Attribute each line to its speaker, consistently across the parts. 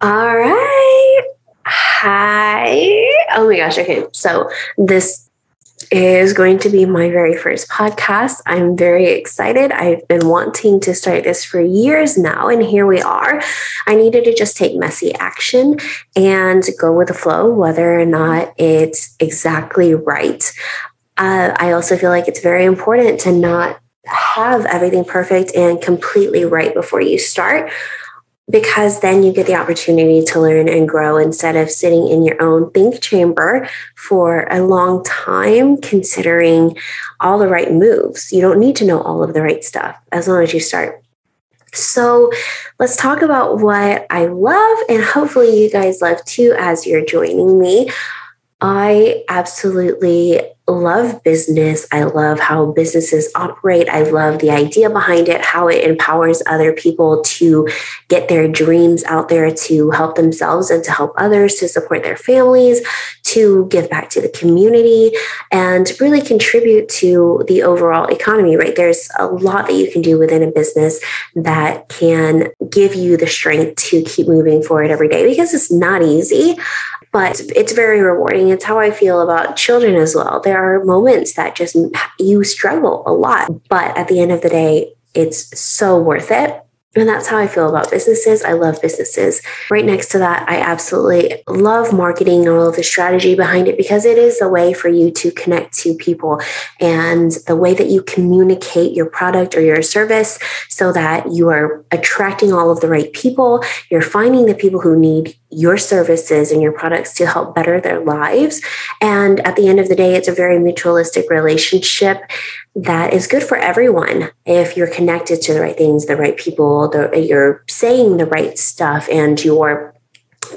Speaker 1: All right. Hi. Oh my gosh. Okay. So this is going to be my very first podcast. I'm very excited. I've been wanting to start this for years now, and here we are. I needed to just take messy action and go with the flow, whether or not it's exactly right. I also feel like it's very important to not have everything perfect and completely right before you start, because then you get the opportunity to learn and grow instead of sitting in your own think chamber for a long time, considering all the right moves. You don't need to know all of the right stuff as long as you start. So let's talk about what I love, and hopefully you guys love too as you're joining me. I absolutely love business. I love how businesses operate. I love the idea behind it, how it empowers other people to get their dreams out there, to help themselves and to help others, to support their families, to give back to the community, and really contribute to the overall economy, right? There's a lot that you can do within a business that can give you the strength to keep moving forward every day, because it's not easy. But it's very rewarding. It's how I feel about children as well. There are moments that just you struggle a lot, but at the end of the day, it's so worth it. And that's how I feel about businesses. I love businesses. Right next to that, I absolutely love marketing and all of the strategy behind it, because it is a way for you to connect to people, and the way that you communicate your product or your service so that you are attracting all of the right people. You're finding the people who need your services and your products to help better their lives. And at the end of the day, it's a very mutualistic relationship that is good for everyone if you're connected to the right things, the right people, you're saying the right stuff, and you're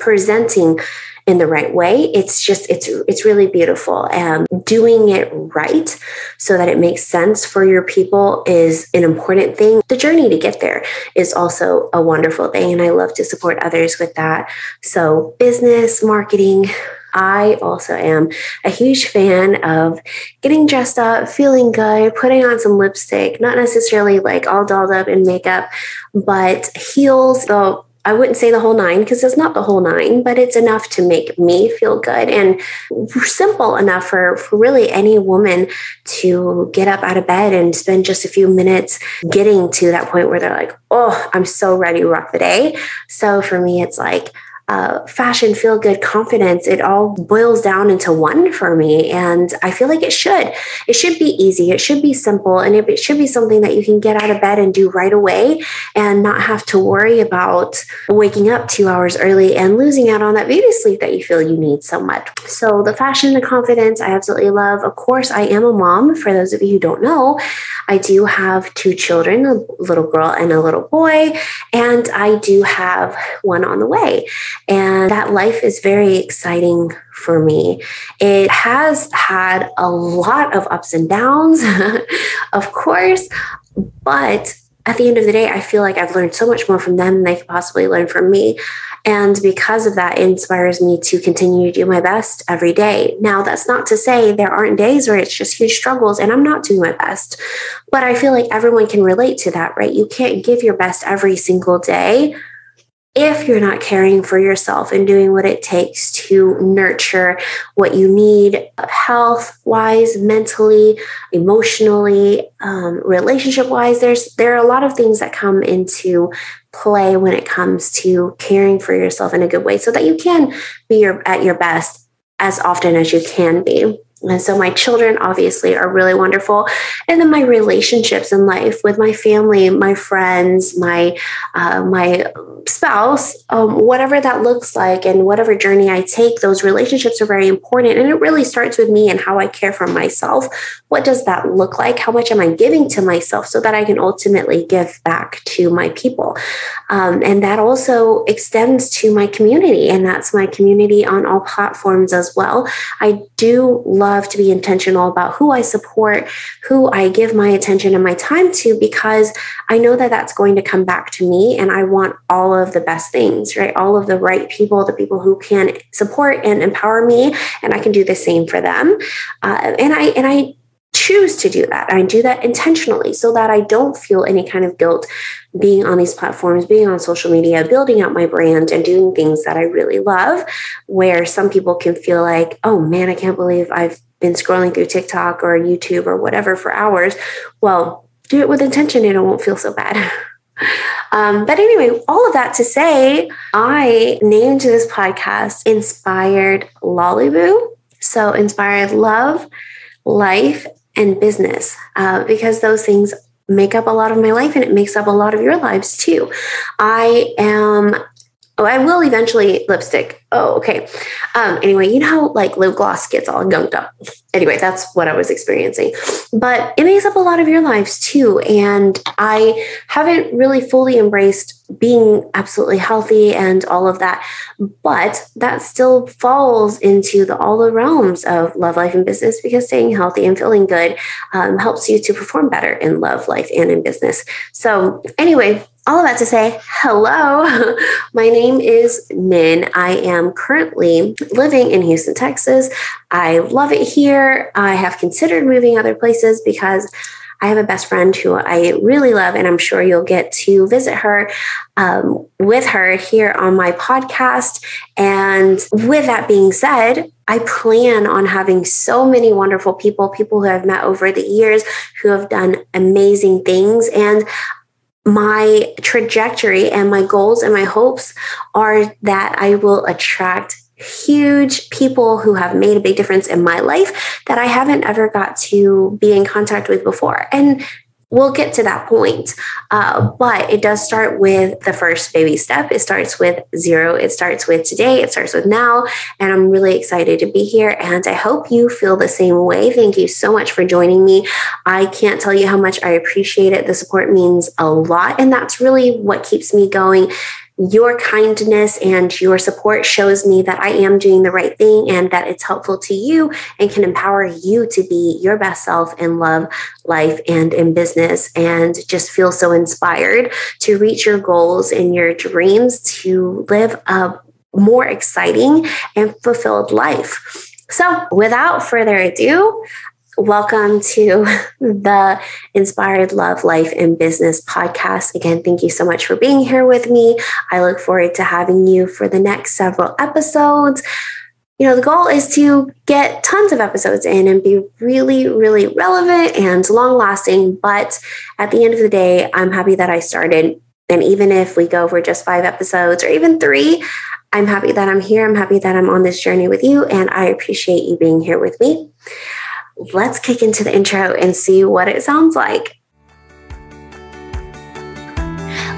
Speaker 1: presenting in the right way. It's really beautiful. And doing it right so that it makes sense for your people is an important thing. The journey to get there is also a wonderful thing, and I love to support others with that. So business, marketing. I also am a huge fan of getting dressed up, feeling good, putting on some lipstick, not necessarily like all dolled up in makeup, but heels, though I wouldn't say the whole nine, because it's not the whole nine, but it's enough to make me feel good, and simple enough for really any woman to get up out of bed and spend just a few minutes getting to that point where they're like, oh, I'm so ready to rock the day. So for me, it's like, fashion, feel good, confidence, it all boils down into one for me. And I feel like it should be easy. It should be simple. And it should be something that you can get out of bed and do right away, and not have to worry about waking up 2 hours early and losing out on that beauty sleep that you feel you need so much. So the fashion, the confidence, I absolutely love. Of course, I am a mom. For those of you who don't know, I do have 2 children, a little girl and a little boy, and I do have one on the way. And that life is very exciting for me. It has had a lot of ups and downs, of course, but at the end of the day, I feel like I've learned so much more from them than they could possibly learn from me. And because of that, it inspires me to continue to do my best every day. Now, that's not to say there aren't days where it's just huge struggles and I'm not doing my best, but I feel like everyone can relate to that, right? You can't give your best every single day if you're not caring for yourself and doing what it takes to nurture what you need health-wise, mentally, emotionally, relationship-wise. There are a lot of things that come into play when it comes to caring for yourself in a good way so that you can be at your best as often as you can be. And so my children obviously are really wonderful. And then my relationships in life with my family, my friends, my spouse, whatever that looks like and whatever journey I take, those relationships are very important. And it really starts with me and how I care for myself. What does that look like? How much am I giving to myself so that I can ultimately give back to my people? And that also extends to my community. And that's my community on all platforms as well. I do love to be intentional about who I support, who I give my attention and my time to, because I know that that's going to come back to me. And I want all of the best things, right? All of the right people, the people who can support and empower me. And I can do the same for them. And I choose to do that. I do that intentionally so that I don't feel any kind of guilt being on these platforms, being on social media, building out my brand and doing things that I really love, where some people can feel like, oh man, I can't believe I've been scrolling through TikTok or YouTube or whatever for hours. Well, do it with intention and it won't feel so bad. But anyway, all of that to say, I named this podcast Inspired Laliboo. So Inspired Love, Life, and Business, because those things make up a lot of my life and it makes up a lot of your lives too. I will eventually lipstick. Oh, okay. Anyway, you know how like lip gloss gets all gunked up. Anyway, that's what I was experiencing. But it makes up a lot of your lives too. And I haven't really fully embraced being absolutely healthy and all of that. But that still falls into all the realms of love, life, and business, because staying healthy and feeling good helps you to perform better in love, life, and in business. So anyway, all of that to say, hello, my name is Nin. I am currently living in Houston, Texas. I love it here. I have considered moving other places because I have a best friend who I really love, and I'm sure you'll get to visit her with her here on my podcast. And with that being said, I plan on having so many wonderful people who I've met over the years who have done amazing things. And my trajectory and my goals and my hopes are that I will attract huge people who have made a big difference in my life that I haven't ever got to be in contact with before. And we'll get to that point. But it does start with the first baby step. It starts with 0. It starts with today. It starts with now. And I'm really excited to be here. And I hope you feel the same way. Thank you so much for joining me. I can't tell you how much I appreciate it. The support means a lot. And that's really what keeps me going. Your kindness and your support shows me that I am doing the right thing and that it's helpful to you and can empower you to be your best self in love, life, and in business, and just feel so inspired to reach your goals and your dreams to live a more exciting and fulfilled life. So without further ado, welcome to the Inspired Love, Life, and Business podcast. Again, thank you so much for being here with me. I look forward to having you for the next several episodes. You know, the goal is to get tons of episodes in and be really, really relevant and long-lasting. But at the end of the day, I'm happy that I started. And even if we go for just 5 episodes or even 3, I'm happy that I'm here. I'm happy that I'm on this journey with you. And I appreciate you being here with me. Let's kick into the intro and see what it sounds like.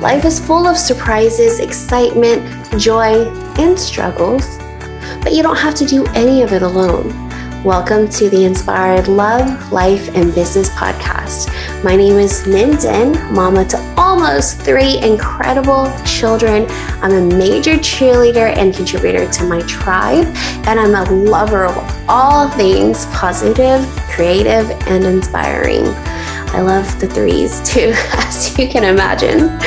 Speaker 1: Life is full of surprises, excitement, joy, and struggles, but you don't have to do any of it alone. Welcome to the Inspired Love, Life, and Business podcast. My name is Ninh Dinh, mama to almost 3 incredible children. I'm a major cheerleader and contributor to my tribe, and I'm a lover of all things positive, creative, and inspiring. I love the 3s too, as you can imagine.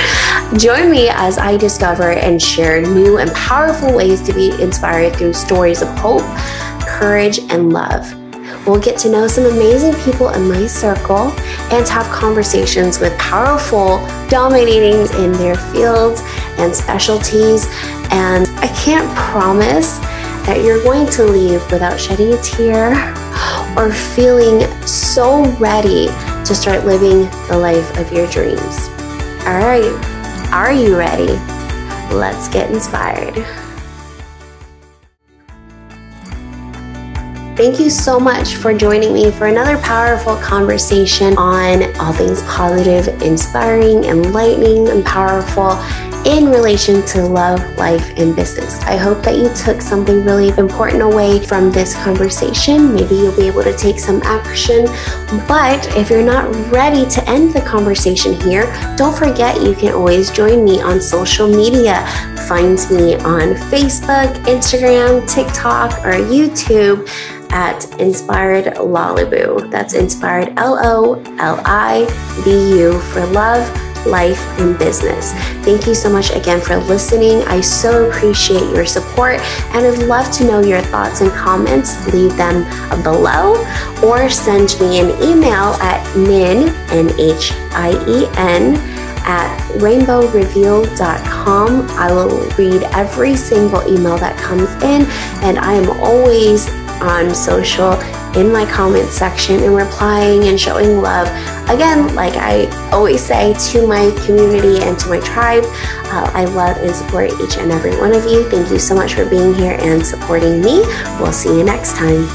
Speaker 1: Join me as I discover and share new and powerful ways to be inspired through stories of hope, courage, and love. We'll get to know some amazing people in my circle and have conversations with powerful, dominating in their fields and specialties. And I can't promise that you're going to leave without shedding a tear or feeling so ready to start living the life of your dreams. All right, are you ready? Let's get inspired. Thank you so much for joining me for another powerful conversation on all things positive, inspiring, enlightening, and powerful in relation to love, life, and business. I hope that you took something really important away from this conversation. Maybe you'll be able to take some action. But if you're not ready to end the conversation here, don't forget you can always join me on social media. Find me on Facebook, Instagram, TikTok, or YouTube at Inspired Laliboo. That's Inspired Lolibu for love, life, and business. Thank you so much again for listening. I so appreciate your support, and I'd love to know your thoughts and comments. Leave them below or send me an email at NHIEN at rainbowreveal.com. I will read every single email that comes in, and I am always on social in my comment section and replying and showing love. Again, like I always say to my community and to my tribe, I love and support each and every one of you. Thank you so much for being here and supporting me. We'll see you next time.